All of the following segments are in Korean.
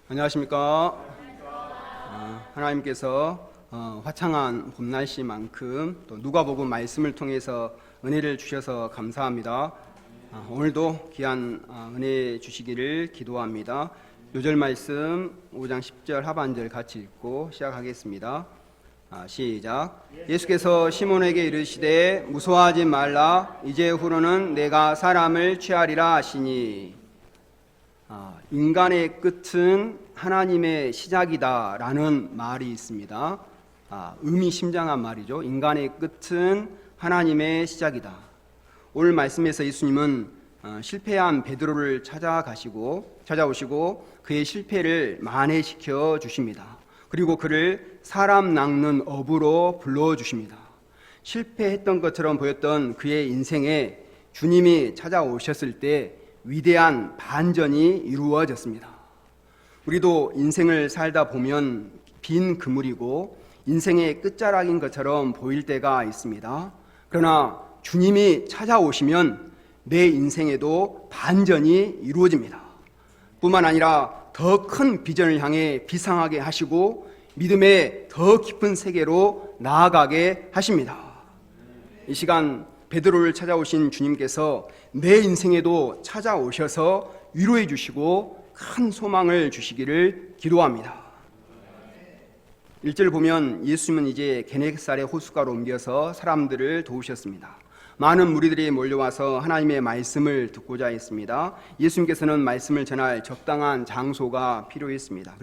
안녕하십니까. 하나님께서 화창한 봄날씨만큼 또 누가복음 말씀을 통해서 은혜를 주셔서 감사합니다. 오늘도 귀한 은혜 주시기를 기도합니다. 요절 말씀 5장 10절 하반절 같이 읽고 시작하겠습니다. 시작. 예수께서 시몬에게 이르시되 무서워하지 말라. 이제후로는 내가 사람을 취하리라 하시니, 인간의 끝은 하나님의 시작이다 라는 말이 있습니다. 의미심장한 말이죠. 인간의 끝은 하나님의 시작이다. 오늘 말씀에서 예수님은 실패한 베드로를 찾아오시고 그의 실패를 만회시켜 주십니다. 그리고 그를 사람 낚는 어부로 불러주십니다. 실패했던 것처럼 보였던 그의 인생에 주님이 찾아오셨을 때 위대한 반전이 이루어졌습니다. 우리도 인생을 살다 보면 빈 그물이고 인생의 끝자락인 것처럼 보일 때가 있습니다. 그러나 주님이 찾아오시면 내 인생에도 반전이 이루어집니다. 뿐만 아니라 더 큰 비전을 향해 비상하게 하시고 믿음의 더 깊은 세계로 나아가게 하십니다. 이 시간 베드로를 찾아오신 주님께서 내 인생에도 찾아오셔서 위로해 주시고 큰 소망을 주시기를 기도합니다. 1절 보면 예수님은 이제 게네사렛 호숫가로 옮겨서 사람들을 도우셨습니다. 많은 무리들이 몰려와서 하나님의 말씀을 듣고자 했습니다. 예수님께서는 말씀을 전할 적당한 장소가 필요했습니다.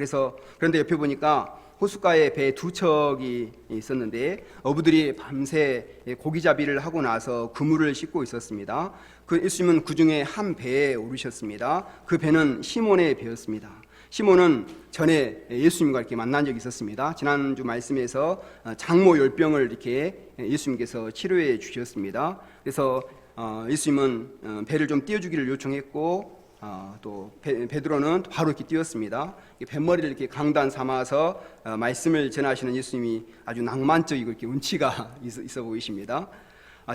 그런데 옆에 보니까 호숫가에 배 두 척이 있었는데 어부들이 밤새 고기잡이를 하고 나서 그물을 싣고 있었습니다. 예수님은 그 중에 한 배에 오르셨습니다. 그 배는 시몬의 배였습니다. 시몬은 전에 예수님과 이렇게 만난 적이 있었습니다. 지난주 말씀에서 장모 열병을 이렇게 예수님께서 치료해 주셨습니다. 그래서 예수님은 배를 좀 띄워주기를 요청했고 또 베드로는 바로 이렇게 뛰었습니다. 뱃머리를 이렇게 강단 삼아서 말씀을 전하시는 예수님이 아주 낭만적이고 이렇게 운치가 있어 보이십니다.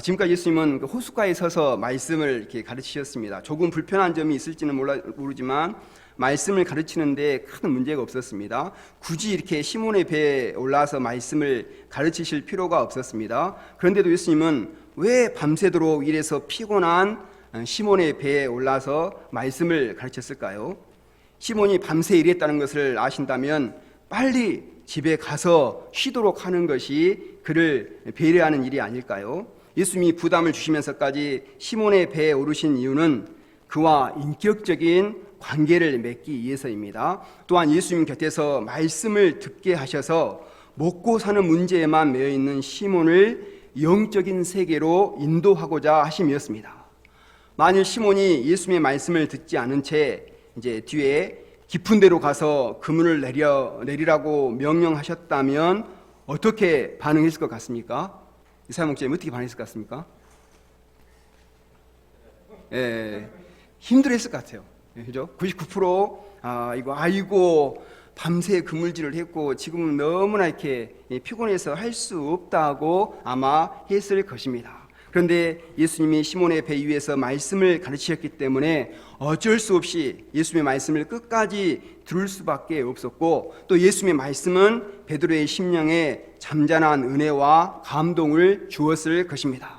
지금까지 예수님은 호숫가에 서서 말씀을 이렇게 가르치셨습니다. 조금 불편한 점이 있을지는 모르지만 말씀을 가르치는데 큰 문제가 없었습니다. 굳이 이렇게 시몬의 배에 올라서 말씀을 가르치실 필요가 없었습니다. 그런데도 예수님은 왜 밤새도록 이래서 피곤한 시몬의 배에 올라서 말씀을 가르쳤을까요? 시몬이 밤새 일했다는 것을 아신다면 빨리 집에 가서 쉬도록 하는 것이 그를 배려하는 일이 아닐까요? 예수님이 부담을 주시면서까지 시몬의 배에 오르신 이유는 그와 인격적인 관계를 맺기 위해서입니다. 또한 예수님 곁에서 말씀을 듣게 하셔서 먹고 사는 문제에만 매여 있는 시몬을 영적인 세계로 인도하고자 하심이었습니다. 만일 시몬이 예수님의 말씀을 듣지 않은 채 이제 뒤에 깊은 데로 가서 그물을 내리라고 명령하셨다면 어떻게 반응했을 것 같습니까? 이사야 목사님 어떻게 반응했을 것 같습니까? 힘들었을 것 같아요. 그죠? 99% 아이고 밤새 그물질을 했고 지금은 너무나 이렇게 피곤해서 할 수 없다고 아마 했을 것입니다. 그런데 예수님이 시몬의 배 위에서 말씀을 가르치셨기 때문에 어쩔 수 없이 예수님의 말씀을 끝까지 들을 수밖에 없었고, 또 예수님의 말씀은 베드로의 심령에 잠잠한 은혜와 감동을 주었을 것입니다.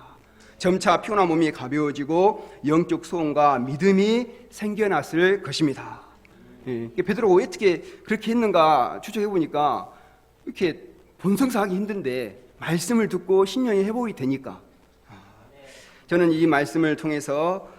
점차 피곤한 몸이 가벼워지고 영적 소원과 믿음이 생겨났을 것입니다. 베드로가 왜 어떻게 그렇게 했는가 추적해 보니까 이렇게 본성사하기 힘든데 말씀을 듣고 신령이 회복이 되니까. 저는 이 말씀을 통해서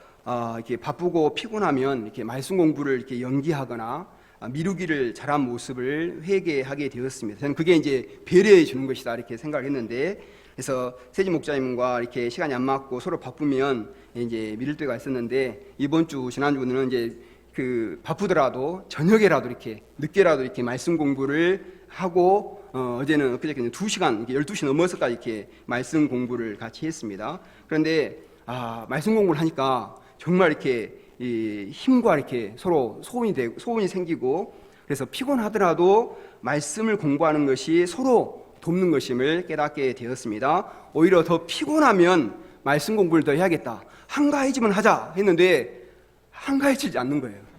이렇게 바쁘고 피곤하면 이렇게 말씀 공부를 이렇게 연기하거나 미루기를 잘한 모습을 회개하게 되었습니다. 저는 그게 이제 배려해 주는 것이다 이렇게 생각을 했는데, 그래서 세지 목사님과 이렇게 시간이 안 맞고 서로 바쁘면 이제 미룰 때가 있었는데, 이번 주 지난주는 이제 바쁘더라도 저녁에라도 이렇게 늦게라도 이렇게 말씀 공부를 하고 어제는 엊그저께는 2시간 12시 넘어서까지 이렇게 말씀 공부를 같이 했습니다. 그런데 말씀 공부를 하니까 정말 이렇게 힘과 이렇게 서로 소원이 생기고, 그래서 피곤하더라도 말씀을 공부하는 것이 서로 돕는 것임을 깨닫게 되었습니다. 오히려 더 피곤하면 말씀 공부를 더 해야겠다, 한가해지면 하자 했는데 한가해지지 않는 거예요.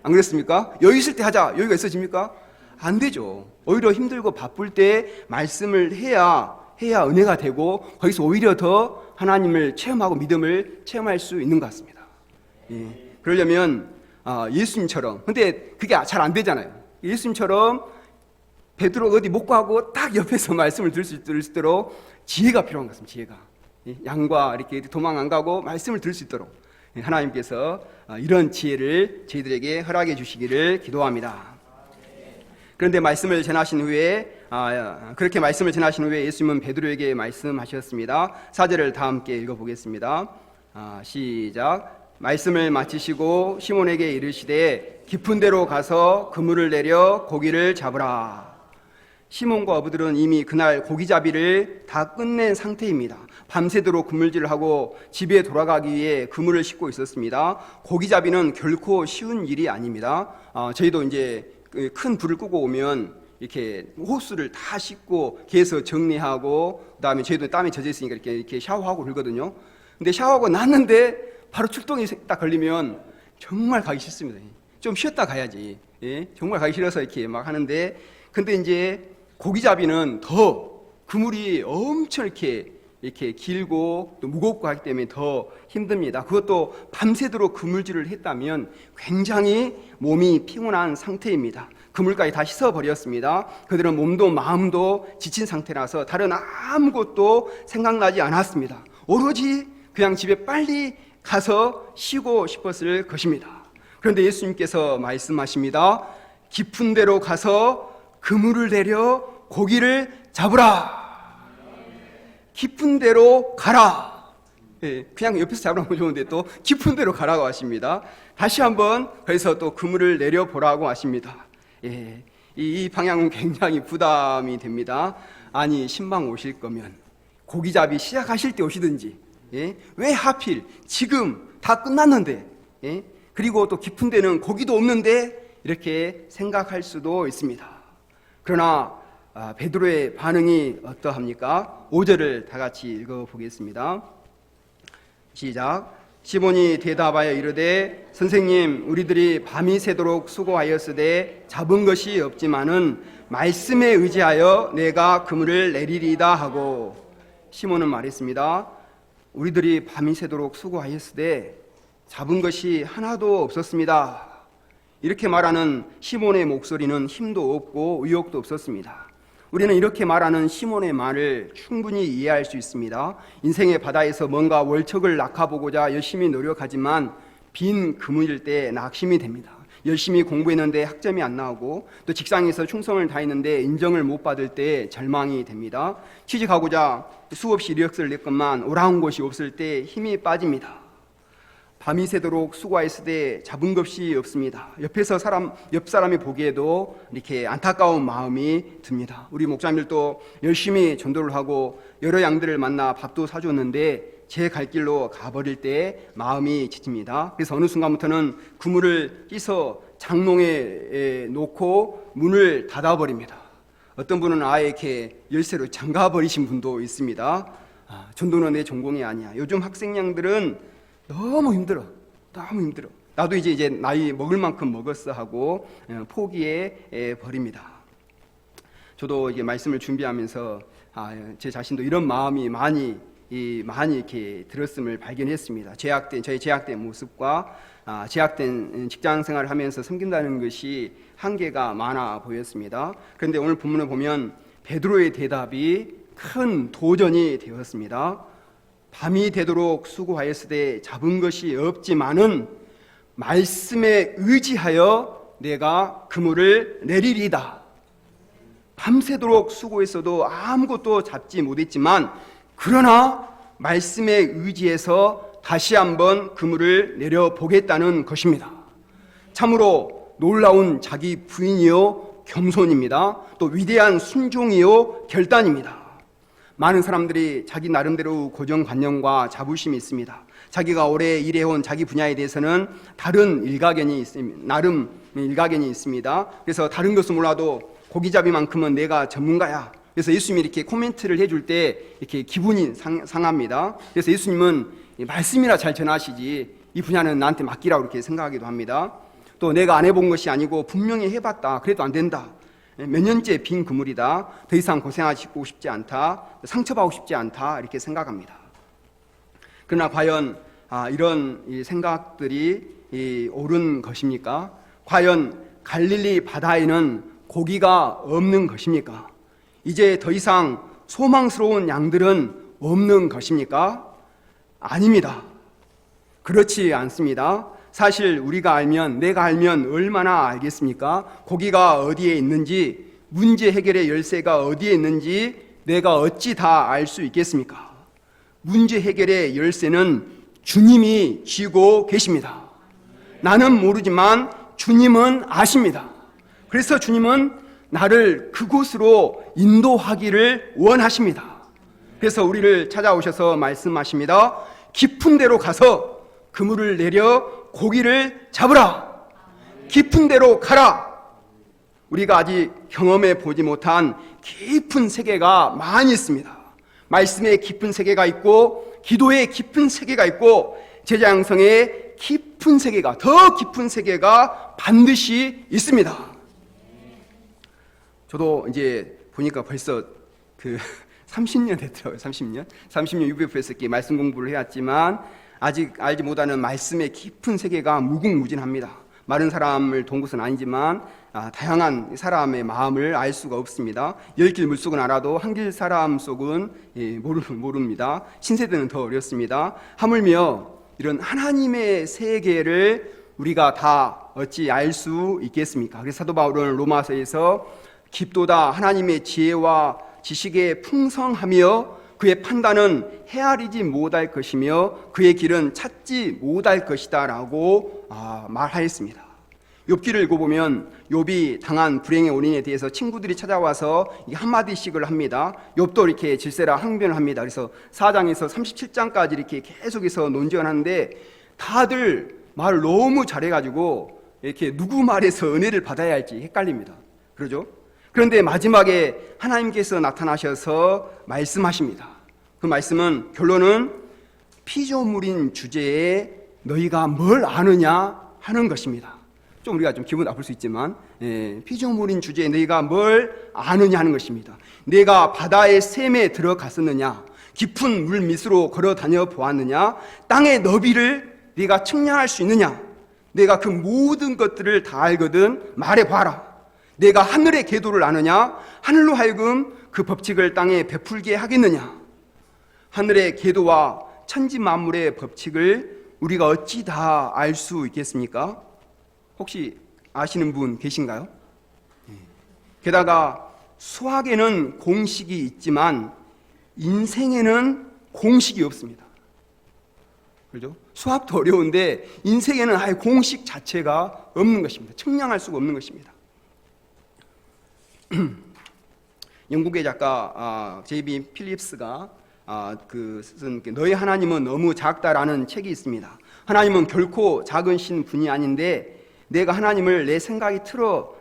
안 그랬습니까? 여유 있을 때 하자. 여유가 있어집니까? 안 되죠. 오히려 힘들고 바쁠 때 말씀을 해야 은혜가 되고 거기서 오히려 더 하나님을 체험하고 믿음을 체험할 수 있는 것 같습니다. 예. 그러려면 예수님처럼, 근데 그게 잘 안 되잖아요. 예수님처럼 베드로 어디 못 가고 딱 옆에서 말씀을 들을 수 있도록 지혜가 필요한 것 같습니다. 지혜가. 양과 이렇게 도망 안 가고 말씀을 들을 수 있도록 하나님께서 이런 지혜를 저희들에게 허락해 주시기를 기도합니다. 그런데 말씀을 전하신 후에 그렇게 말씀을 전하신 후에 예수님은 베드로에게 말씀하셨습니다. 4절을 다 함께 읽어보겠습니다. 시작. 말씀을 마치시고 시몬에게 이르시되 깊은 데로 가서 그물을 내려 고기를 잡으라. 시몬과 어부들은 이미 그날 고기잡이를 다 끝낸 상태입니다. 밤새도록 그물질을 하고 집에 돌아가기 위해 그물을 싣고 있었습니다. 고기잡이는 결코 쉬운 일이 아닙니다. 저희도 이제 큰 불을 끄고 오면 이렇게 호수를 다 씻고 개에서 정리하고 그다음에 저희도 땀이 젖어 있으니까 이렇게 샤워하고 그러거든요. 근데 샤워하고 났는데 바로 출동이 딱 걸리면 정말 가기 싫습니다. 좀 쉬었다 가야지. 예? 정말 가기 싫어서 이렇게 막 하는데, 근데 이제 고기잡이는 더 그물이 엄청 이렇게 길고 또 무겁고 하기 때문에 더 힘듭니다. 그것도 밤새도록 그물질을 했다면 굉장히 몸이 피곤한 상태입니다. 그물까지 다 씻어버렸습니다. 그들은 몸도 마음도 지친 상태라서 다른 아무것도 생각나지 않았습니다. 오로지 그냥 집에 빨리 가서 쉬고 싶었을 것입니다. 그런데 예수님께서 말씀하십니다. 깊은 데로 가서 그물을 내려 고기를 잡으라. 깊은 데로 가라. 예, 그냥 옆에서 잡으라고 좋은데 또 깊은 데로 가라고 하십니다. 다시 한번 거기서 또 그물을 내려보라고 하십니다. 예, 이 방향은 굉장히 부담이 됩니다. 아니, 신방 오실 거면 고기잡이 시작하실 때 오시든지, 예? 왜 하필 지금 다 끝났는데, 예? 그리고 또 깊은 데는 고기도 없는데 이렇게 생각할 수도 있습니다. 그러나 베드로의 반응이 어떠합니까? 5절을 다 같이 읽어보겠습니다. 시작. 시몬이 대답하여 이르되 선생님, 우리들이 밤이 새도록 수고하였으되 잡은 것이 없지만은 말씀에 의지하여 내가 그물을 내리리다 하고, 시몬은 말했습니다. 우리들이 밤이 새도록 수고하였으되 잡은 것이 하나도 없었습니다. 이렇게 말하는 시몬의 목소리는 힘도 없고 의욕도 없었습니다. 우리는 이렇게 말하는 시몬의 말을 충분히 이해할 수 있습니다. 인생의 바다에서 뭔가 월척을 낚아보고자 열심히 노력하지만 빈 그물일 때 낙심이 됩니다. 열심히 공부했는데 학점이 안 나오고, 또 직장에서 충성을 다했는데 인정을 못 받을 때 절망이 됩니다. 취직하고자 수없이 이력서를 냈건만 오라운 곳이 없을 때 힘이 빠집니다. 밤이 새도록 수고했을 때 잡은 것이 없습니다. 옆 사람이 보기에도 이렇게 안타까운 마음이 듭니다. 우리 목사님들도 열심히 전도를 하고 여러 양들을 만나 밥도 사줬는데 제 갈 길로 가버릴 때 마음이 지칩니다. 그래서 어느 순간부터는 그물을 씻어 장롱에 놓고 문을 닫아버립니다. 어떤 분은 아예 이렇게 열쇠로 잠가버리신 분도 있습니다. 전도는 내 전공이 아니야. 요즘 학생양들은 너무 힘들어. 나도 이제 나이 먹을 만큼 먹었어 하고 포기해 버립니다. 저도 이게 말씀을 준비하면서 제 자신도 이런 마음이 많이 이렇게 들었음을 발견했습니다. 저희 제약된 모습과 제약된 직장 생활을 하면서 섬긴다는 것이 한계가 많아 보였습니다. 그런데 오늘 본문을 보면 베드로의 대답이 큰 도전이 되었습니다. 밤이 되도록 수고하였으되 잡은 것이 없지만은 말씀에 의지하여 내가 그물을 내리리다. 밤새도록 수고했어도 아무것도 잡지 못했지만 그러나 말씀에 의지해서 다시 한번 그물을 내려보겠다는 것입니다. 참으로 놀라운 자기 부인이요 겸손입니다. 또 위대한 순종이요 결단입니다. 많은 사람들이 자기 나름대로 고정관념과 자부심이 있습니다. 자기가 오래 일해온 자기 분야에 대해서는 다른 나름 일가견이 있습니다. 그래서 다른 것은 몰라도 고기잡이만큼은 내가 전문가야. 그래서 예수님이 이렇게 코멘트를 해줄 때 이렇게 기분이 상합니다. 그래서 예수님은 말씀이나 잘 전하시지 이 분야는 나한테 맡기라고 이렇게 생각하기도 합니다. 또 내가 안 해본 것이 아니고 분명히 해봤다. 그래도 안 된다. 몇 년째 빈 그물이다. 더 이상 고생하고 싶지 않다. 상처받고 싶지 않다. 이렇게 생각합니다. 그러나 과연 이런 생각들이 옳은 것입니까? 과연 갈릴리 바다에는 고기가 없는 것입니까? 이제 더 이상 소망스러운 양들은 없는 것입니까? 아닙니다. 그렇지 않습니다. 사실 우리가 알면, 내가 알면 얼마나 알겠습니까? 고기가 어디에 있는지, 문제 해결의 열쇠가 어디에 있는지 내가 어찌 다 알 수 있겠습니까? 문제 해결의 열쇠는 주님이 쥐고 계십니다. 나는 모르지만 주님은 아십니다. 그래서 주님은 나를 그곳으로 인도하기를 원하십니다. 그래서 우리를 찾아오셔서 말씀하십니다. 깊은 데로 가서 그물을 내려 고기를 잡으라. 깊은 데로 가라. 우리가 아직 경험해 보지 못한 깊은 세계가 많이 있습니다. 말씀의 깊은 세계가 있고, 기도의 깊은 세계가 있고, 제자 양성의 깊은 세계가, 더 깊은 세계가 반드시 있습니다. 저도 이제 보니까 벌써 30년 됐더라고요. 30년 UBF에서 말씀 공부를 해왔지만 아직 알지 못하는 말씀의 깊은 세계가 무궁무진합니다. 마른 사람을 돈 것은 아니지만 다양한 사람의 마음을 알 수가 없습니다. 10길 물속은 알아도 한 길 사람 속은 모릅니다. 신세대는 더 어렵습니다. 하물며 이런 하나님의 세계를 우리가 다 어찌 알 수 있겠습니까? 그래서 사도 바울은 로마서에서 깊도다 하나님의 지혜와 지식에 풍성하며 그의 판단은 헤아리지 못할 것이며 그의 길은 찾지 못할 것이다 라고 말하였습니다. 욥기를 읽어보면 욥이 당한 불행의 원인에 대해서 친구들이 찾아와서 한마디씩을 합니다. 욥도 이렇게 질세라 항변을 합니다. 그래서 4장에서 37장까지 이렇게 계속해서 논쟁을 하는데 다들 말을 너무 잘해가지고 이렇게 누구 말에서 은혜를 받아야 할지 헷갈립니다. 그러죠? 그런데 마지막에 하나님께서 나타나셔서 말씀하십니다. 그 말씀은 결론은 피조물인 주제에 너희가 뭘 아느냐 하는 것입니다. 좀 우리가 좀 기분 나쁠 수 있지만 피조물인 주제에 너희가 뭘 아느냐 하는 것입니다. 내가 바다의 샘에 들어갔었느냐, 깊은 물 밑으로 걸어 다녀 보았느냐, 땅의 너비를 네가 측량할 수 있느냐, 내가 그 모든 것들을 다 알거든 말해봐라. 내가 하늘의 계도를 아느냐, 하늘로 하여금 그 법칙을 땅에 베풀게 하겠느냐. 하늘의 계도와 천지 만물의 법칙을 우리가 어찌 다 알 수 있겠습니까? 혹시 아시는 분 계신가요? 게다가 수학에는 공식이 있지만 인생에는 공식이 없습니다. 그렇죠? 수학도 어려운데 인생에는 아예 공식 자체가 없는 것입니다. 측량할 수가 없는 것입니다. 영국의 작가 J.B. 필립스가 쓴 너희 하나님은 너무 작다라는 책이 있습니다. 하나님은 결코 작으신 분이 아닌데 내가 하나님을 내 생각이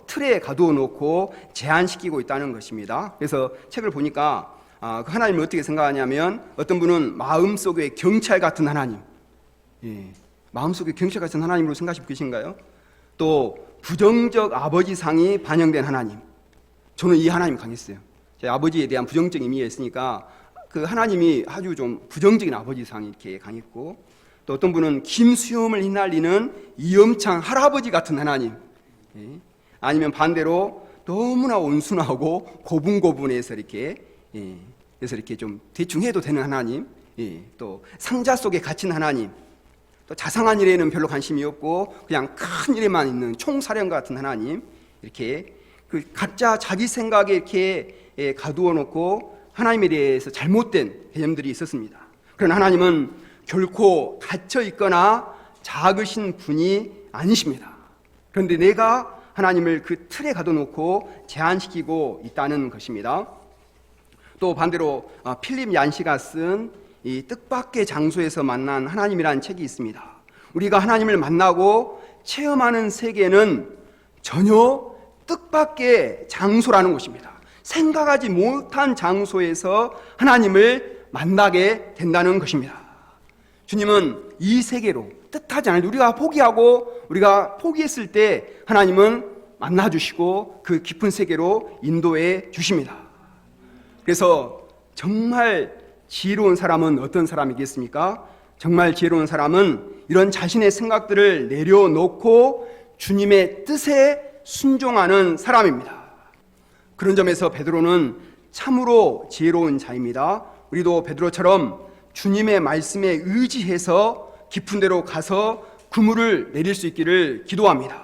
틀에 가두어 놓고 제한시키고 있다는 것입니다. 그래서 책을 보니까 그 하나님을 어떻게 생각하냐면 어떤 분은 마음속에 경찰 같은 하나님, 마음속에 경찰 같은 하나님으로 생각하시고 계신가요? 또 부정적 아버지상이 반영된 하나님, 저는 이 하나님 강했어요. 제 아버지에 대한 부정적인 의미가 있으니까 그 하나님이 아주 좀 부정적인 아버지상이 이렇게 강했고, 또 어떤 분은 김수염을 휘날리는 이엄창 할아버지 같은 하나님, 아니면 반대로 너무나 온순하고 고분고분해서 이렇게 그래서 이렇게 좀 대충 해도 되는 하나님, 또 상자 속에 갇힌 하나님, 또 자상한 일에는 별로 관심이 없고 그냥 큰 일에만 있는 총사령과 같은 하나님, 이렇게 그 각자 자기 생각에 이렇게 가두어 놓고 하나님에 대해서 잘못된 개념들이 있었습니다. 그러나 하나님은 결코 닫혀 있거나 작으신 분이 아니십니다. 그런데 내가 하나님을 그 틀에 가둬놓고 제한시키고 있다는 것입니다. 또 반대로 필립 얀시가 쓴 이 뜻밖의 장소에서 만난 하나님이라는 책이 있습니다. 우리가 하나님을 만나고 체험하는 세계는 전혀 뜻밖의 장소라는 것입니다. 생각하지 못한 장소에서 하나님을 만나게 된다는 것입니다. 주님은 이 세계로, 뜻하지 않을 때, 우리가 포기하고 우리가 포기했을 때 하나님은 만나주시고 그 깊은 세계로 인도해 주십니다. 그래서 정말 지혜로운 사람은 어떤 사람이겠습니까? 정말 지혜로운 사람은 이런 자신의 생각들을 내려놓고 주님의 뜻에 순종하는 사람입니다. 그런 점에서 베드로는 참으로 지혜로운 자입니다. 우리도 베드로처럼 주님의 말씀에 의지해서 깊은 데로 가서 그물을 내릴 수 있기를 기도합니다.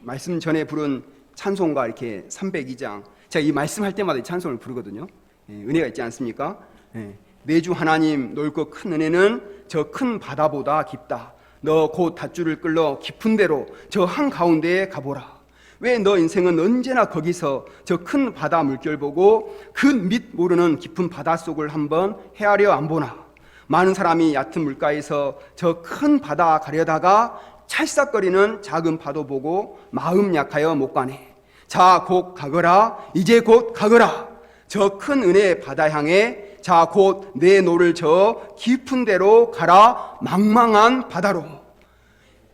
말씀 전에 부른 찬송가 이렇게 302장, 제가 이 말씀할 때마다 이 찬송을 부르거든요. 은혜가 있지 않습니까? 내주 하나님 넓고 큰 은혜는 저 큰 바다보다 깊다. 너 곧 닷줄을 끌러 깊은 데로 저 한가운데에 가보라. 왜 너 인생은 언제나 거기서 저 큰 바다 물결 보고 그 밑 모르는 깊은 바닷속을 한번 헤아려 안 보나. 많은 사람이 얕은 물가에서 저 큰 바다 가려다가 찰싹거리는 작은 파도 보고 마음 약하여 못 가네. 자, 곧 가거라. 이제 곧 가거라. 저 큰 은혜의 바다 향해 자, 곧 내 노를 저 깊은 데로 가라. 망망한 바다로.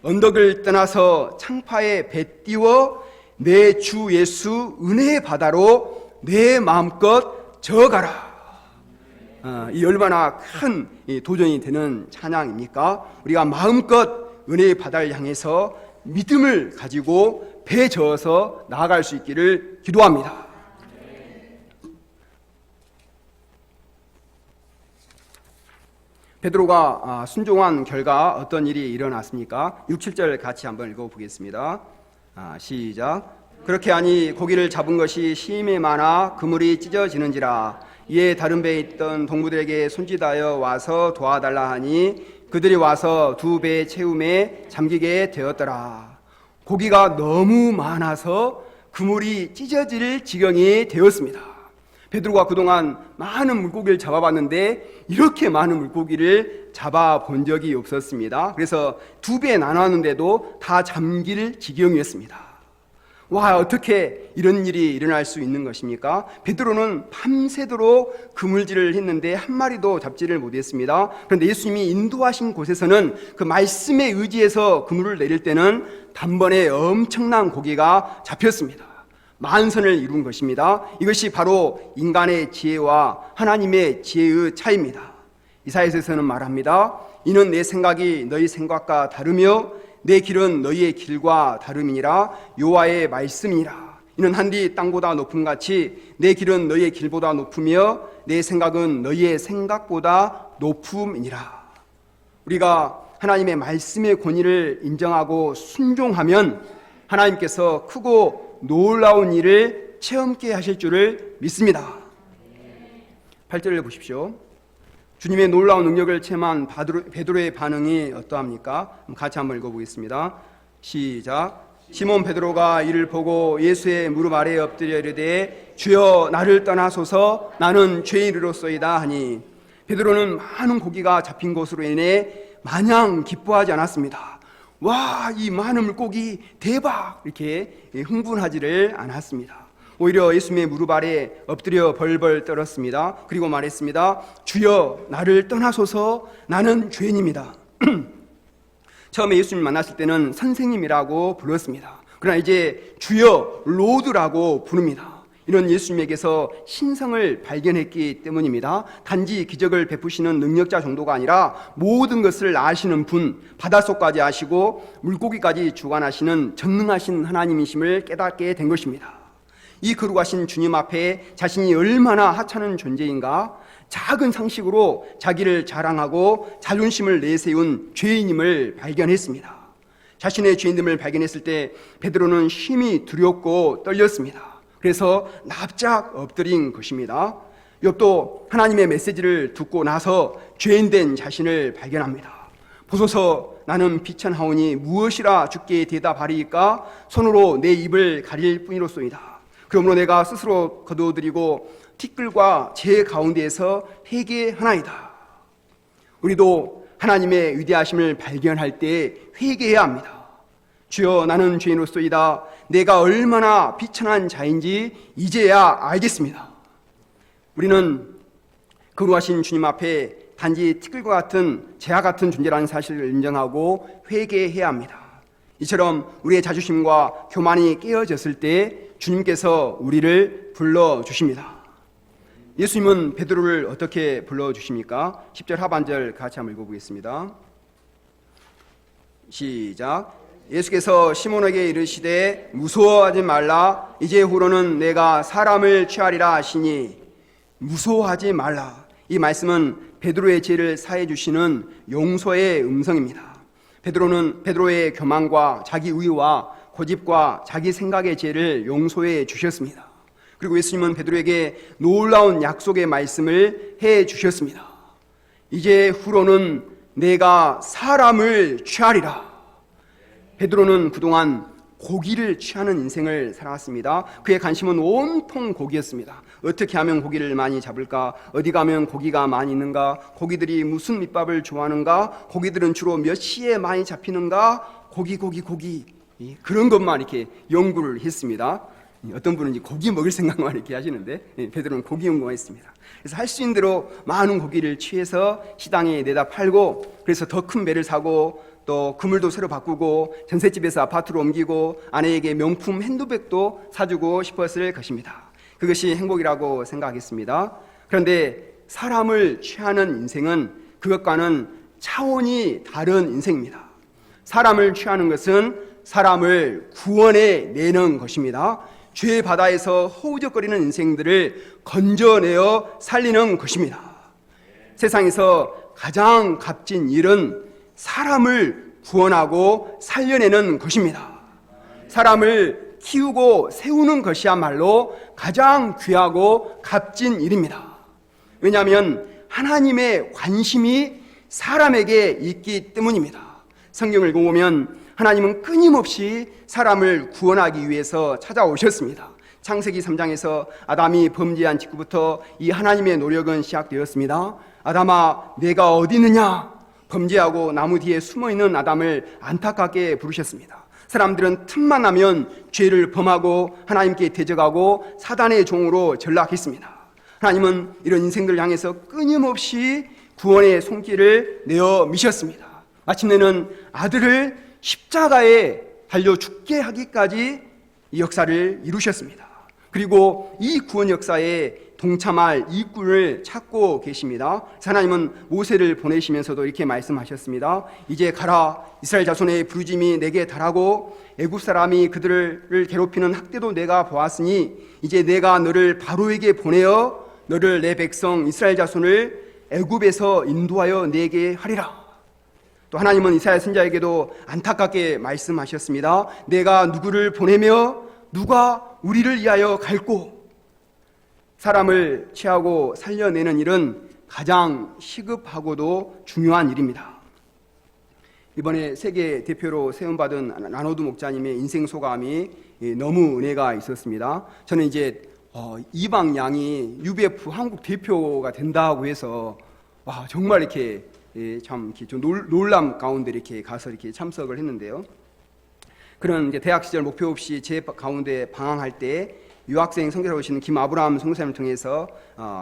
언덕을 떠나서 창파에 배 띄워 내 주 예수 은혜의 바다로 내 마음껏 저어가라. 이 얼마나 큰 도전이 되는 찬양입니까? 우리가 마음껏 은혜의 바다를 향해서 믿음을 가지고 배 저어서 나아갈 수 있기를 기도합니다. 베드로가 순종한 결과 어떤 일이 일어났습니까? 6, 7절 같이 한번 읽어보겠습니다. 시작. 그렇게 하니 고기를 잡은 것이 심히 많아 그물이 찢어지는지라. 이에 다른 배에 있던 동무들에게 손짓하여 와서 도와달라 하니 그들이 와서 두 배 채움에 잠기게 되었더라. 고기가 너무 많아서 그물이 찢어질 지경이 되었습니다. 베드로가 그동안 많은 물고기를 잡아봤는데 이렇게 많은 물고기를 잡아본 적이 없었습니다. 그래서 두 배 나눴는데도 다 잠길 지경이었습니다. 와, 어떻게 이런 일이 일어날 수 있는 것입니까? 베드로는 밤새도록 그물질을 했는데 한 마리도 잡지를 못했습니다. 그런데 예수님이 인도하신 곳에서는 그 말씀에 의지해서 그물을 내릴 때는 단번에 엄청난 고기가 잡혔습니다. 만선을 이룬 것입니다. 이것이 바로 인간의 지혜와 하나님의 지혜의 차이입니다. 이사야서에서는 말합니다. 이는 내 생각이 너희 생각과 다르며 내 길은 너희의 길과 다름이니라. 여호와의 말씀이니라. 이는 한디 땅보다 높음같이 내 길은 너희의 길보다 높으며 내 생각은 너희의 생각보다 높음이니라. 우리가 하나님의 말씀의 권위를 인정하고 순종하면 하나님께서 크고 놀라운 일을 체험케 하실 줄을 믿습니다. 8절을 보십시오. 주님의 놀라운 능력을 체험한 베드로의 반응이 어떠합니까? 같이 한번 읽어보겠습니다. 시작. 시몬 베드로가 이를 보고 예수의 무릎 아래에 엎드려 이르되 주여 나를 떠나소서 나는 죄인으로소이다 하니 베드로는 많은 고기가 잡힌 것으로 인해 마냥 기뻐하지 않았습니다. 와, 이 많은 물고기 대박! 이렇게 흥분하지를 않았습니다. 오히려 예수님의 무릎 아래 엎드려 벌벌 떨었습니다. 그리고 말했습니다. 주여 나를 떠나소서 나는 죄인입니다. 처음에 예수님 만났을 때는 선생님이라고 불렀습니다. 그러나 이제 주여 로드라고 부릅니다. 이런 예수님에게서 신성을 발견했기 때문입니다. 단지 기적을 베푸시는 능력자 정도가 아니라 모든 것을 아시는 분, 바닷속까지 아시고 물고기까지 주관하시는 전능하신 하나님이심을 깨닫게 된 것입니다. 이 거룩하신 주님 앞에 자신이 얼마나 하찮은 존재인가, 작은 상식으로 자기를 자랑하고 자존심을 내세운 죄인임을 발견했습니다. 자신의 죄인됨을 발견했을 때 베드로는 심히 두렵고 떨렸습니다. 그래서 납작 엎드린 것입니다. 욥도 하나님의 메시지를 듣고 나서 죄인된 자신을 발견합니다. 보소서 나는 비천하오니 무엇이라 주께 대답하리이까 손으로 내 입을 가릴 뿐이로소이다. 그러므로 내가 스스로 거두어드리고 티끌과 제 가운데에서 회개하나이다. 우리도 하나님의 위대하심을 발견할 때 회개해야 합니다. 주여 나는 죄인으로소이다. 내가 얼마나 비천한 자인지 이제야 알겠습니다. 우리는 거룩하신 주님 앞에 단지 티끌과 같은 재와 같은 존재라는 사실을 인정하고 회개해야 합니다. 이처럼 우리의 자존심과 교만이 깨어졌을 때 주님께서 우리를 불러주십니다. 예수님은 베드로를 어떻게 불러주십니까? 10절 하반절 같이 한번 읽어보겠습니다. 시작. 예수께서 시몬에게 이르시되 무서워하지 말라. 이제후로는 내가 사람을 취하리라 하시니. 무서워하지 말라. 이 말씀은 베드로의 죄를 사해 주시는 용서의 음성입니다. 베드로는 베드로의 교만과 자기 의와 고집과 자기 생각의 죄를 용서해 주셨습니다. 그리고 예수님은 베드로에게 놀라운 약속의 말씀을 해 주셨습니다. 이제후로는 내가 사람을 취하리라. 베드로는 그동안 고기를 취하는 인생을 살아왔습니다. 그의 관심은 온통 고기였습니다. 어떻게 하면 고기를 많이 잡을까? 어디 가면 고기가 많이 있는가? 고기들이 무슨 밑밥을 좋아하는가? 고기들은 주로 몇 시에 많이 잡히는가? 고기 그런 것만 이렇게 연구를 했습니다. 어떤 분은 이제 고기 먹을 생각만 이렇게 하시는데 베드로는 고기 연구만 했습니다. 그래서 할 수 있는 대로 많은 고기를 취해서 시장에 내다 팔고, 그래서 더 큰 배를 사고 또 그물도 새로 바꾸고 전셋집에서 아파트로 옮기고 아내에게 명품 핸드백도 사주고 싶었을 것입니다. 그것이 행복이라고 생각했습니다. 그런데 사람을 취하는 인생은 그것과는 차원이 다른 인생입니다. 사람을 취하는 것은 사람을 구원해 내는 것입니다. 죄의 바다에서 허우적거리는 인생들을 건져내어 살리는 것입니다. 세상에서 가장 값진 일은 사람을 구원하고 살려내는 것입니다. 사람을 키우고 세우는 것이야말로 가장 귀하고 값진 일입니다. 왜냐하면 하나님의 관심이 사람에게 있기 때문입니다. 성경을 보면 하나님은 끊임없이 사람을 구원하기 위해서 찾아오셨습니다. 창세기 3장에서 아담이 범죄한 직후부터 이 하나님의 노력은 시작되었습니다. 아담아, 내가 어디 있느냐? 범죄하고 나무 뒤에 숨어있는 아담을 안타깝게 부르셨습니다. 사람들은 틈만 나면 죄를 범하고 하나님께 대적하고 사단의 종으로 전락했습니다. 하나님은 이런 인생들을 향해서 끊임없이 구원의 손길을 내어 미셨습니다. 마침내는 아들을 십자가에 달려 죽게 하기까지 이 역사를 이루셨습니다. 그리고 이 구원 역사에 동참할 일꾼을 찾고 계십니다. 하나님은 모세를 보내시면서도 이렇게 말씀하셨습니다. 이제 가라. 이스라엘 자손의 부르짐이 내게 달하고 애굽 사람이 그들을 괴롭히는 학대도 내가 보았으니 이제 내가 너를 바로에게 보내어 너를 내 백성 이스라엘 자손을 애굽에서 인도하여 내게 하리라. 또 하나님은 이사야 선지자에게도 안타깝게 말씀하셨습니다. 내가 누구를 보내며 누가 우리를 위하여 갈고. 사람을 취하고 살려내는 일은 가장 시급하고도 중요한 일입니다. 이번에 세계 대표로 세움받은 라노드 목자님의 인생 소감이 너무 은혜가 있었습니다. 저는 이제 이방 양이 UBF 한국 대표가 된다고 해서 정말 이렇게 참 이렇게 좀 놀람 가운데 이렇게 가서 이렇게 참석을 했는데요. 그런 이제 대학 시절 목표 없이 제 가운데 방황할 때 유학생 선교사로 오시는 김아브라함 선교사님을 통해서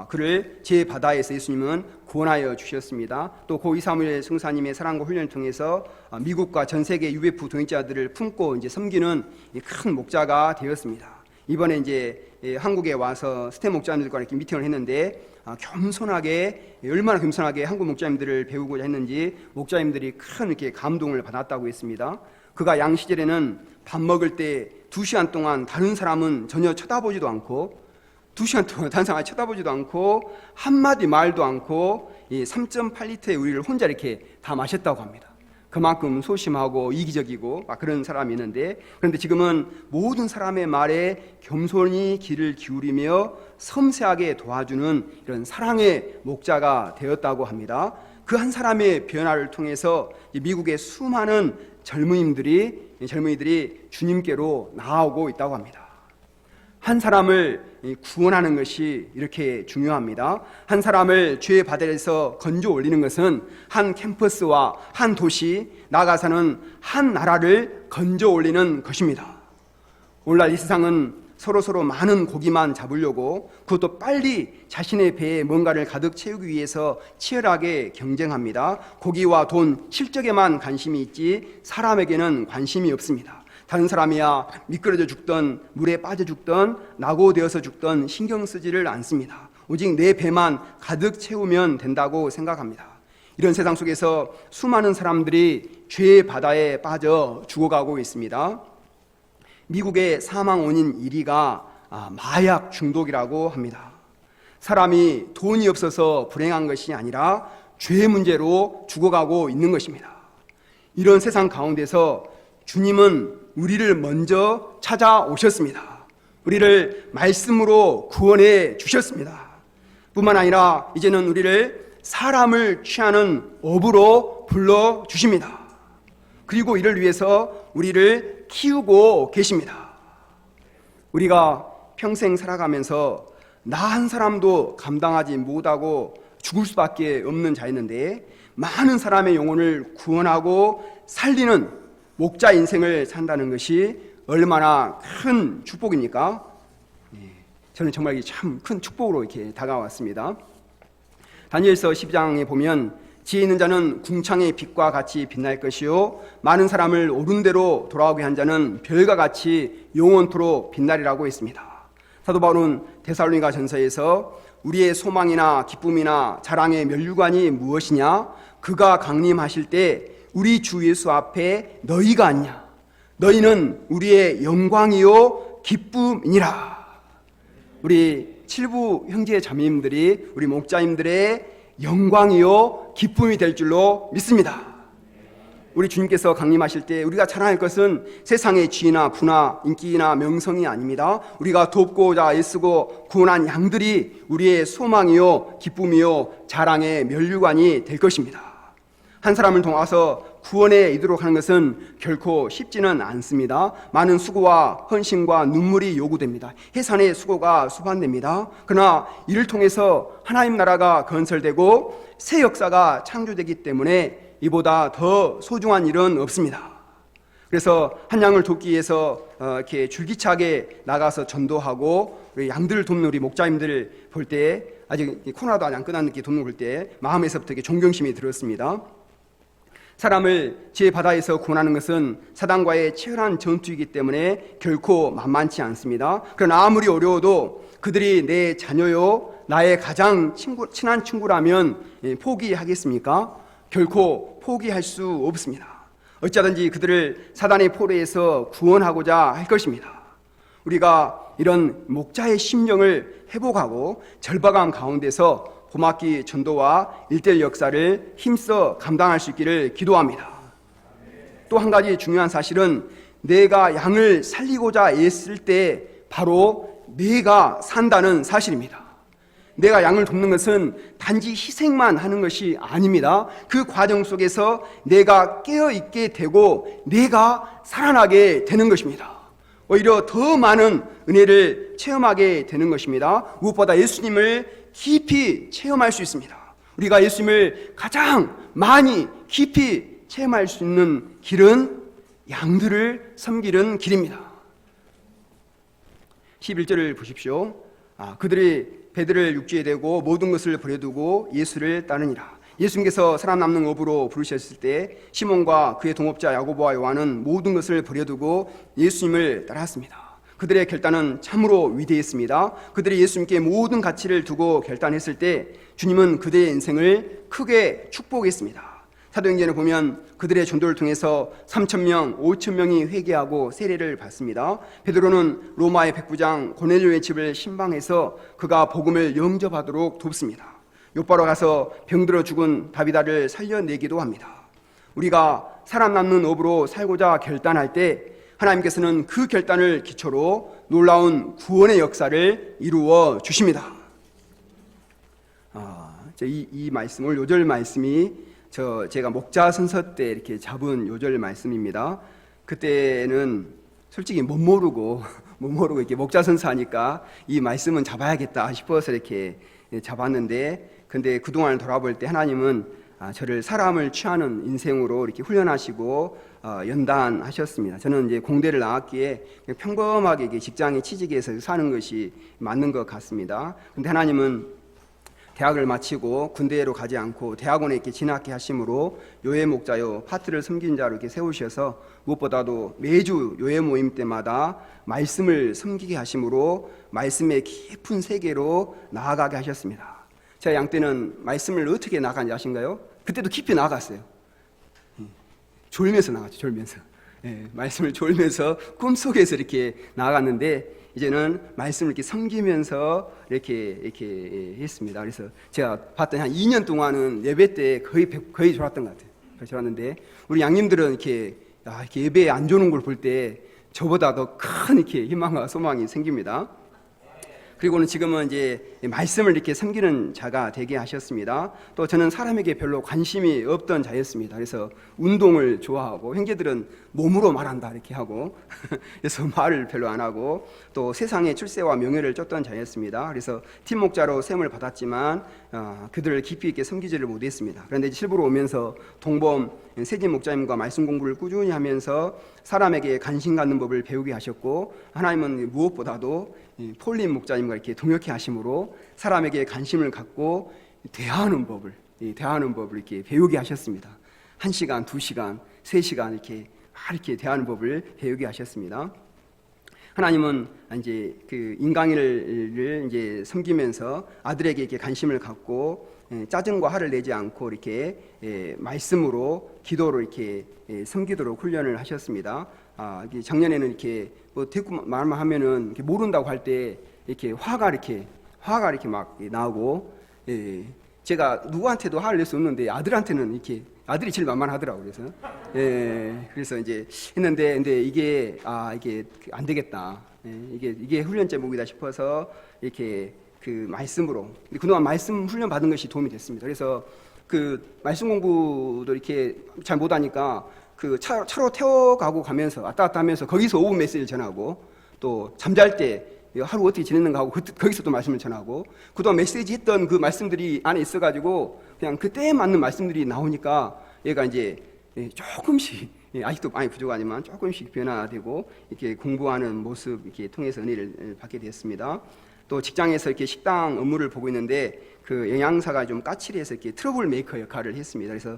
그를 제 바다에서 예수님은 구원하여 주셨습니다. 또 고 이사무엘 선교사님의 사랑과 훈련을 통해서 미국과 전 세계 UBF 동역자들을 품고 이제 섬기는 큰 목자가 되었습니다. 이번에 이제 한국에 와서 스텝 목자님들과 이렇게 미팅을 했는데 겸손하게, 얼마나 겸손하게 한국 목자님들을 배우고자 했는지 목자님들이 큰 이렇게 감동을 받았다고 했습니다. 그가 양 시절에는 밥 먹을 때 2시간 동안 다른 사람은 전혀 쳐다보지도 않고 2시간 동안 다른 사람 쳐다보지도 않고 한마디 말도 않고 3.8리터의 우유를 혼자 이렇게 다 마셨다고 합니다. 그만큼 소심하고 이기적이고 그런 사람이 있는데, 그런데 지금은 모든 사람의 말에 겸손히 귀를 기울이며 섬세하게 도와주는 이런 사랑의 목자가 되었다고 합니다. 그 한 사람의 변화를 통해서 미국의 수많은 젊은이들이 주님께로 나아오고 있다고 합니다. 한 사람을 구원하는 것이 이렇게 중요합니다. 한 사람을 죄의 바다에서 건져 올리는 것은 한 캠퍼스와 한 도시, 나아가서는 한 나라를 건져 올리는 것입니다. 오늘날 이 세상은 서로 많은 고기만 잡으려고, 그것도 빨리 자신의 배에 뭔가를 가득 채우기 위해서 치열하게 경쟁합니다. 고기와 돈, 실적에만 관심이 있지 사람에게는 관심이 없습니다. 다른 사람이야 미끄러져 죽던, 물에 빠져 죽던, 낙오되어서 죽던 신경 쓰지를 않습니다. 오직 내 배만 가득 채우면 된다고 생각합니다. 이런 세상 속에서 수많은 사람들이 죄의 바다에 빠져 죽어가고 있습니다. 미국의 사망 원인 1위가 마약 중독이라고 합니다. 사람이 돈이 없어서 불행한 것이 아니라 죄 문제로 죽어가고 있는 것입니다. 이런 세상 가운데서 주님은 우리를 먼저 찾아오셨습니다. 우리를 말씀으로 구원해 주셨습니다. 뿐만 아니라 이제는 우리를 사람을 취하는 업으로 불러주십니다. 그리고 이를 위해서 우리를 키우고 계십니다. 우리가 평생 살아가면서 나 한 사람도 감당하지 못하고 죽을 수밖에 없는 자였는데, 많은 사람의 영혼을 구원하고 살리는 목자 인생을 산다는 것이 얼마나 큰 축복입니까? 저는 정말 참 큰 축복으로 이렇게 다가왔습니다. 다니엘서 12장에 보면 지혜 있는 자는 궁창의 빛과 같이 빛날 것이요 많은 사람을 옳은 대로 돌아오게 한 자는 별과 같이 영원토록 빛나리라고 했습니다. 사도 바울은 데살로니가 전서에서 우리의 소망이나 기쁨이나 자랑의 면류관이 무엇이냐? 그가 강림하실 때 우리 주 예수 앞에 너희가 아니냐? 너희는 우리의 영광이요 기쁨이니라. 우리 칠부 형제 자매님들이 우리 목자님들의 영광이요 기쁨이 될 줄로 믿습니다. 우리 주님께서 강림하실 때 우리가 자랑할 것은 세상의 지위나 부나 인기나 명성이 아닙니다. 우리가 돕고자 애쓰고 구원한 양들이 우리의 소망이요 기쁨이요 자랑의 면류관이 될 것입니다. 한 사람을 도와서 구원에 이르도록 하는 것은 결코 쉽지는 않습니다. 많은 수고와 헌신과 눈물이 요구됩니다. 해산의 수고가 수반됩니다. 그러나 이를 통해서 하나님 나라가 건설되고 새 역사가 창조되기 때문에 이보다 더 소중한 일은 없습니다. 그래서 한 양을 돕기 위해서 이렇게 줄기차게 나가서 전도하고 우리 양들을 돕는 우리 목자님들을 볼 때, 아직 코로나도 아직 안 끝났는데 돕는 걸 볼 때 마음에서부터 이렇게 존경심이 들었습니다. 사람을 지혜 바다에서 구원하는 것은 사단과의 치열한 전투이기 때문에 결코 만만치 않습니다. 그러나 아무리 어려워도 그들이 내 자녀요 나의 가장 친한 친구라면 포기하겠습니까? 결코 포기할 수 없습니다. 어찌하든지 그들을 사단의 포로에서 구원하고자 할 것입니다. 우리가 이런 목자의 심령을 회복하고 절박함 가운데서 고맙기 전도와 일대일 역사를 힘써 감당할 수 있기를 기도합니다. 또 한 가지 중요한 사실은 내가 양을 살리고자 애쓸 때 바로 내가 산다는 사실입니다. 내가 양을 돕는 것은 단지 희생만 하는 것이 아닙니다. 그 과정 속에서 내가 깨어있게 되고 내가 살아나게 되는 것입니다. 오히려 더 많은 은혜를 체험하게 되는 것입니다. 무엇보다 예수님을 깊이 체험할 수 있습니다. 우리가 예수님을 가장 많이 깊이 체험할 수 있는 길은 양들을 섬기는 길입니다. 11절을 보십시오. 그들이 배들을 육지에 대고 모든 것을 버려두고 예수를 따르니라. 예수님께서 사람 남는 업으로 부르셨을 때 시몬과 그의 동업자 야고보와 요한은 모든 것을 버려두고 예수님을 따랐습니다. 그들의 결단은 참으로 위대했습니다. 그들이 예수님께 모든 가치를 두고 결단했을 때 주님은 그들의 인생을 크게 축복했습니다. 사도행전을 보면 그들의 전도를 통해서 3,000명, 5,000명이 회개하고 세례를 받습니다. 베드로는 로마의 백부장 고넬료의 집을 신방해서 그가 복음을 영접하도록 돕습니다. 요바로 가서 병들어 죽은 다비다를 살려내기도 합니다. 우리가 사람 남는 업으로 살고자 결단할 때 하나님께서는 그 결단을 기초로 놀라운 구원의 역사를 이루어 주십니다. 이 말씀, 오늘 요절 말씀이 제가 목자 선서 때 이렇게 잡은 요절 말씀입니다. 그때는 솔직히 못 모르고 이렇게 목자 선서 하니까 이 말씀은 잡아야겠다 싶어서 이렇게 잡았는데, 근데 그동안을 돌아볼 때 하나님은 저를 사람을 취하는 인생으로 이렇게 훈련하시고 연단하셨습니다. 저는 이제 공대를 나왔기에 평범하게 이게 직장에 취직해서 사는 것이 맞는 것 같습니다. 근데 하나님은 대학을 마치고 군대로 가지 않고 대학원에 이렇게 진학해 하심으로 요해 목자요 파트를 섬긴 자로 이렇게 세우셔서 무엇보다도 매주 요해 모임 때마다 말씀을 섬기게 하심으로 말씀의 깊은 세계로 나아가게 하셨습니다. 제가 양 때는 말씀을 어떻게 나아간지 아신가요? 그때도 깊이 나아갔어요. 졸면서 나갔죠. 졸면서. 말씀을 졸면서 꿈속에서 이렇게 나아갔는데 이제는 말씀을 이렇게 섬기면서 이렇게 했습니다. 그래서 제가 봤더니 한 2년 동안은 예배 때 거의 졸았던 것 같아요. 거의 졸았는데 우리 양님들은 이렇게 예배에 안 조는 걸 볼 때 저보다 더 큰 이렇게 희망과 소망이 생깁니다. 그리고는 지금은 이제 말씀을 이렇게 섬기는 자가 되게 하셨습니다. 또 저는 사람에게 별로 관심이 없던 자였습니다. 그래서 운동을 좋아하고 형제들은 몸으로 말한다 이렇게 하고 그래서 말을 별로 안 하고 또 세상에 출세와 명예를 쫓던 자였습니다. 그래서 팀 목자로 셈을 받았지만 그들을 깊이 있게 섬기지를 못했습니다. 그런데 실부로 오면서 동범 세진 목자님과 말씀 공부를 꾸준히 하면서 사람에게 관심 갖는 법을 배우게 하셨고 하나님은 무엇보다도 폴린 목자님과 이렇게 동역해 하심으로 사람에게 관심을 갖고 대하는 법을 이렇게 배우게 하셨습니다. 1시간, 2시간, 3시간 이렇게 대하는 법을 배우게 하셨습니다. 하나님은 이제 그 인강일을 이제 섬기면서 아들에게 이렇게 관심을 갖고 짜증과 화를 내지 않고 이렇게 말씀으로 기도로 이렇게 섬기도록 훈련을 하셨습니다. 작년에는 이렇게 뭐 대꾸 말만 하면은 이렇게 모른다고 할 때 이렇게 화가 이렇게 막 나오고 제가 누구한테도 화를 낼 수 없는데 아들한테는 이렇게 아들이 제일 만만하더라고요. 그래서 그래서 이제 했는데 근데 이게 안 되겠다. 이게 훈련 제목이다 싶어서 이렇게 그 말씀으로 그동안 말씀 훈련 받은 것이 도움이 됐습니다. 그래서 그 말씀 공부도 이렇게 잘 못하니까 그 차로 태워가고 가면서 왔다 갔다 하면서 거기서 5분 메시지를 전하고 또 잠잘 때 하루 어떻게 지냈는가 하고 거기서 또 말씀을 전하고 그동안 메시지 했던 그 말씀들이 안에 있어가지고 그냥 그때에 맞는 말씀들이 나오니까 얘가 이제 조금씩 아직도 많이 부족하지만 조금씩 변화되고 이렇게 공부하는 모습 이렇게 통해서 은혜를 받게 됐습니다. 또 직장에서 이렇게 식당 업무를 보고 있는데 그 영양사가 좀 까칠해서 이렇게 트러블 메이커 역할을 했습니다. 그래서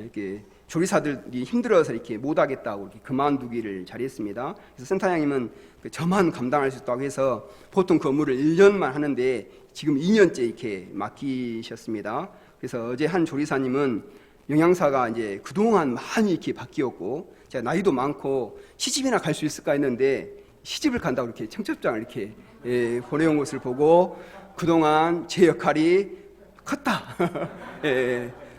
이렇게 조리사들이 힘들어서 이렇게 못하겠다고 이렇게 그만두기를 잘했습니다. 그래서 센터장님은 저만 감당할 수 있다고 해서 보통 그 업무를 1년만 하는데 지금 2년째 이렇게 맡기셨습니다. 그래서 어제 한 조리사님은 영양사가 이제 그동안 많이 이렇게 바뀌었고 제가 나이도 많고 시집이나 갈 수 있을까 했는데 시집을 간다고 이렇게 청첩장을 이렇게 보내온 것을 보고 그동안 제 역할이 컸다.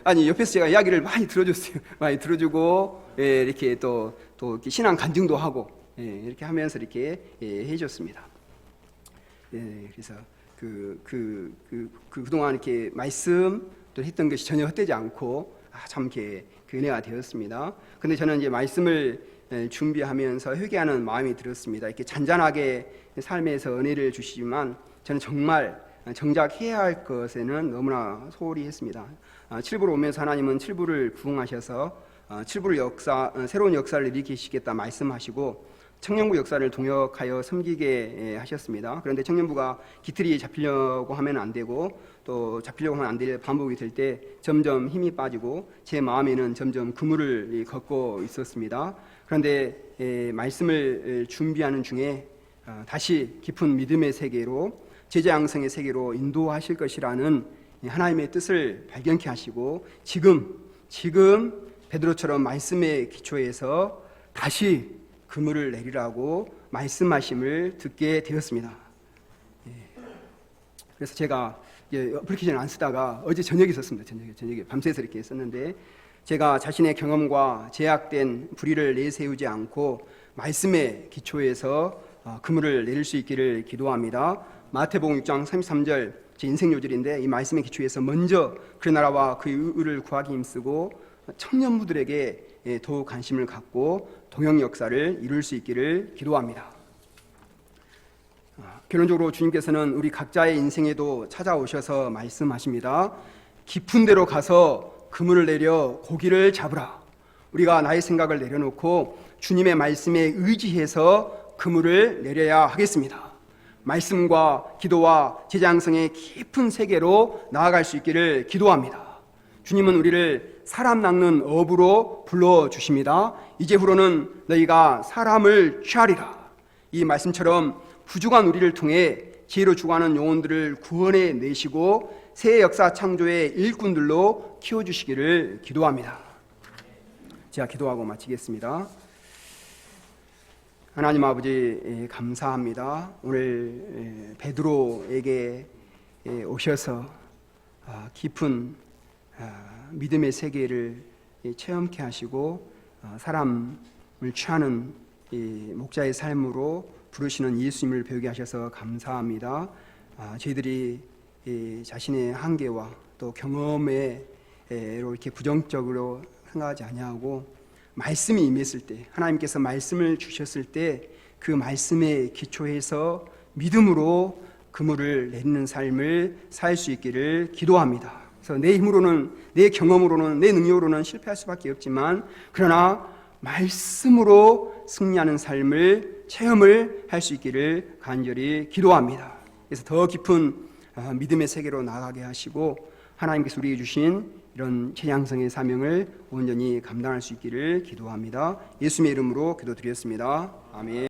아니 옆에서 제가 이야기를 많이 들어줬어요. 많이 들어주고 이렇게 또 이렇게 신앙 간증도 하고 이렇게 하면서 이렇게 해줬습니다. 그래서 그동안 이렇게 말씀 또 했던 것이 전혀 헛되지 않고 참 이렇게 은혜가 되었습니다. 근데 저는 이제 말씀을 준비하면서 회개하는 마음이 들었습니다. 이렇게 잔잔하게 삶에서 은혜를 주시지만 저는 정말 정작 해야 할 것에는 너무나 소홀히 했습니다. 7부로 오면서 하나님은 7부를 부흥하셔서 7부를 새로운 역사를 일으키시겠다 말씀하시고 청년부 역사를 동역하여 섬기게 하셨습니다. 그런데 청년부가 기틀이 잡히려고 하면 안 되고 또 잡히려고 하면 안 될 반복이 될 때 점점 힘이 빠지고 제 마음에는 점점 그물을 걷고 있었습니다. 그런데 말씀을 준비하는 중에 다시 깊은 믿음의 세계로 제자 양성의 세계로 인도하실 것이라는 하나님의 뜻을 발견케 하시고 지금 베드로처럼 말씀의 기초에서 다시 그물을 내리라고 말씀하심을 듣게 되었습니다. 그래서 제가 어플리케이션을 안 쓰다가 어제 저녁에 썼습니다. 저녁에 밤새서 이렇게 썼는데 제가 자신의 경험과 제약된 불의를 내세우지 않고 말씀의 기초에서 그물을 내릴 수 있기를 기도합니다. 마태복음 6장 33절 제 인생 요절인데 이 말씀의 기초에서 먼저 그 나라와 그 의를 구하기 힘쓰고 청년부들에게 더욱 관심을 갖고 동역 역사를 이룰 수 있기를 기도합니다. 결론적으로 주님께서는 우리 각자의 인생에도 찾아오셔서 말씀하십니다. 깊은 데로 가서 그물을 내려 고기를 잡으라. 우리가 나의 생각을 내려놓고 주님의 말씀에 의지해서 그물을 내려야 하겠습니다. 말씀과 기도와 제장성의 깊은 세계로 나아갈 수 있기를 기도합니다. 주님은 우리를 사람 낚는 어부로 불러주십니다. 이제후로는 너희가 사람을 취하리라. 이 말씀처럼 부족한 우리를 통해 지혜로 죽어가는 영혼들을 구원해 내시고 새 역사 창조의 일꾼들로 키워주시기를 기도합니다. 제가 기도하고 마치겠습니다. 하나님 아버지, 감사합니다. 오늘 베드로에게 오셔서 깊은 믿음의 세계를 체험케 하시고 사람을 취하는 목자의 삶으로 부르시는 예수님을 배우게 하셔서 감사합니다. 저희들이 자신의 한계와 또 경험으로 이렇게 부정적으로 생각하지 아니하고 말씀이 임했을 때, 하나님께서 말씀을 주셨을 때 그 말씀에 기초해서 믿음으로 그물을 내리는 삶을 살 수 있기를 기도합니다. 그래서 내 힘으로는, 내 경험으로는, 내 능력으로는 실패할 수밖에 없지만 그러나 말씀으로 승리하는 삶을 체험을 할 수 있기를 간절히 기도합니다. 그래서 더 깊은 믿음의 세계로 나아가게 하시고 하나님께서 우리에게 주신 이런 제장성의 사명을 온전히 감당할 수 있기를 기도합니다. 예수님의 이름으로 기도드렸습니다. 아멘.